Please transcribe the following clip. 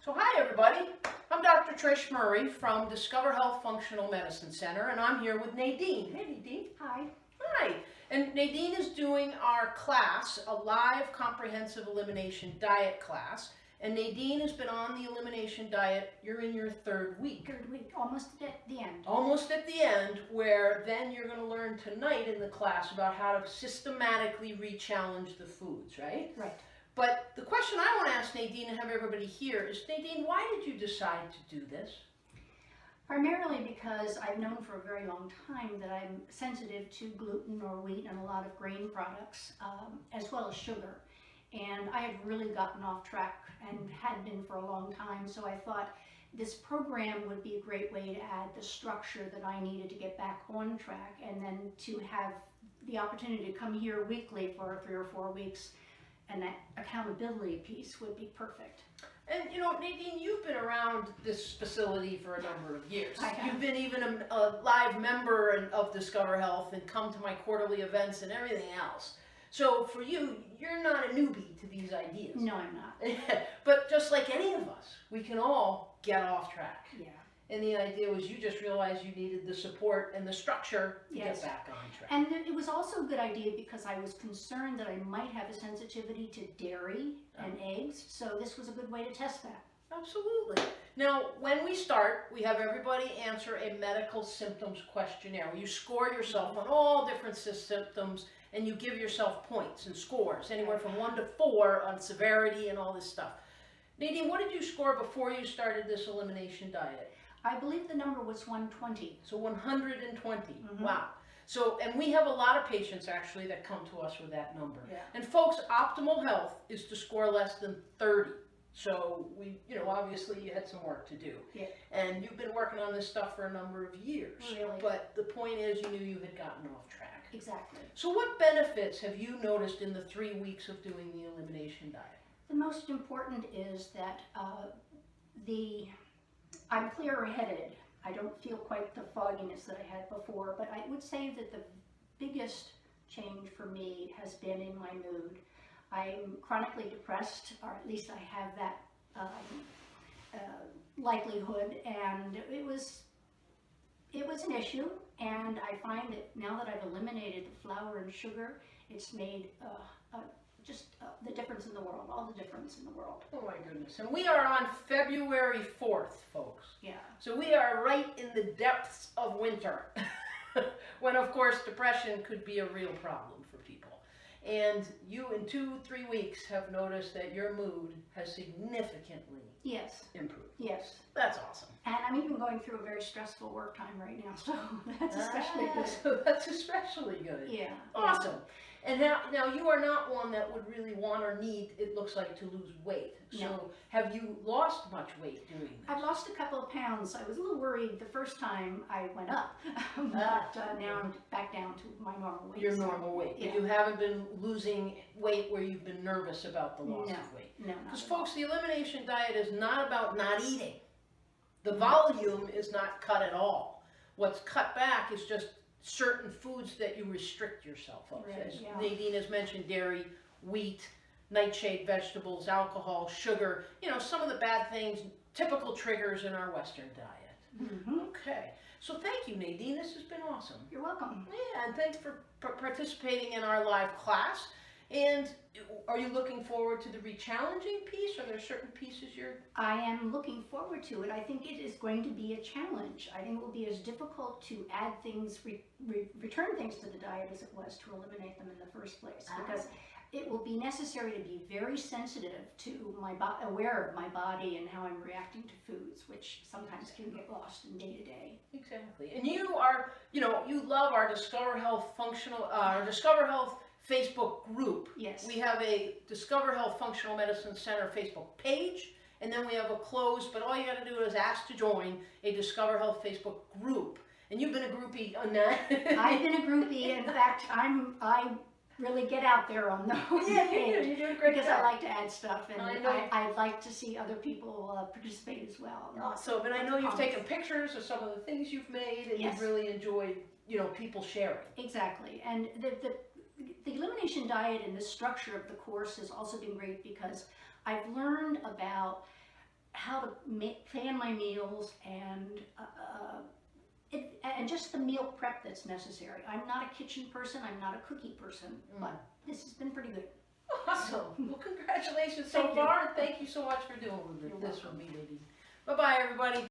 So hi everybody, I'm Dr. Trish Murray from Discover Health Functional Medicine Center, and I'm here with Nadine. Hey Nadine. Hi. Hi. And Nadine is doing our class, a live comprehensive elimination diet class. And Nadine has been on the elimination diet, you're in your third week. Third week, almost at the end. Almost at the end, where then you're going to learn tonight in the class about how to systematically re-challenge the foods, right? Right. But the question I want to ask Nadine and have everybody here is, Nadine, why did you decide to do this? Primarily because I've known for a very long time that I'm sensitive to gluten or wheat and a lot of grain products, as well as sugar. And I had really gotten off track and had been for a long time, so I thought this program would be a great way to add the structure that I needed to get back on track, and then to have the opportunity to come here weekly for 3 or 4 weeks, and that accountability piece would be perfect. And you know, Nadine, you've been around this facility for a number of years. I have. You've been even a live member of Discover Health and come to my quarterly events and everything else. So for you, you're not a newbie to these ideas. No, I'm not. But just like any of us, we can all get off track. Yeah. And the idea was you just realized you needed the support and the structure to Yes. get back on track. And it was also a good idea because I was concerned that I might have a sensitivity to dairy and eggs, so this was a good way to test that. Absolutely. Now, when we start, we have everybody answer a medical symptoms questionnaire where you score yourself on all different symptoms and you give yourself points and scores, anywhere from 1 to 4 on severity and all this stuff. Nadine, what did you score before you started this elimination diet? I believe the number was 120. So 120. Mhm. Wow. So, and we have a lot of patients actually that come to us with that number. Yeah. And folks, optimal health is to score less than 30. So we, you know, obviously you had some work to do. Yeah. And you've been working on this stuff for a number of years. Really? But the point is you knew you had gotten off track. Exactly. So what benefits have you noticed in the 3 weeks of doing the elimination diet? The most important is that I'm clear-headed. I don't feel quite the fogginess that I had before, but I would say that the biggest change for me has been in my mood. I'm chronically depressed, or at least I have that likelihood, and it was an issue, and I find that now that I've eliminated the flour and sugar, it's made the difference in the world, all the difference in the world. Oh my goodness. And we are on February 4th, folks. Yeah. So we are right in the depths of winter, when of course depression could be a real problem for people. And you in 2-3 weeks have noticed that your mood has significantly Yes. improved. Yes. That's awesome. And I'm even going through a very stressful work time right now, so that's especially good. So that's especially good. Yeah. Awesome. And now you are not one that would really want or need, it looks like, to lose weight. So No. have you lost much weight doing this? I've lost a couple of pounds. I was a little worried the first time I went up, but now I'm back down to my normal weight. Your normal weight. But Yeah. you haven't been losing weight where you've been nervous about the loss No. of weight. No, not Because at all. folks, the elimination diet is not about not eating. The volume is not cut at all. What's cut back is just certain foods that you restrict yourself of. Right, As yeah. Nadine has mentioned, dairy, wheat, nightshade vegetables, alcohol, sugar, you know, some of the bad things, typical triggers in our Western diet. Mhm. Okay, so thank you, Nadine. This has been awesome. You're welcome. Yeah, and thanks for participating in our live class. And are you looking forward to the re-challenging piece? Are there certain pieces you're... I am looking forward to it. I think it is going to be a challenge. I think it will be as difficult to add things, return things to the diet as it was to eliminate them in the first place, because it will be necessary to be very sensitive to aware of my body and how I'm reacting to foods, which sometimes can get lost in day to day. Exactly. And you are, you know, you love our Discover Health Discover Health Facebook group. Yes. We have a Discover Health Functional Medicine Center Facebook page, and then we have a closed, but all you got to do is ask to join a Discover Health Facebook group. And you've been a groupie on that. I've been a groupie. In fact, I really get out there on those. Yeah, you're doing a great because job. I like to add stuff, and I know. I'd like to see other people participate as well. Awesome. And I know you've taken pictures of some of the things you've made, and Yes. you've really enjoyed, you know, people sharing. Exactly. And the elimination diet and the structure of the course has also been great because I've learned about how to plan my meals and and just the meal prep that's necessary. I'm not a kitchen person, I'm not a cookie person, but this has been pretty good. Awesome. Well, congratulations so Thank you. far, and thank you so much for doing You're this with welcome. me, Nadine. Bye-bye, everybody.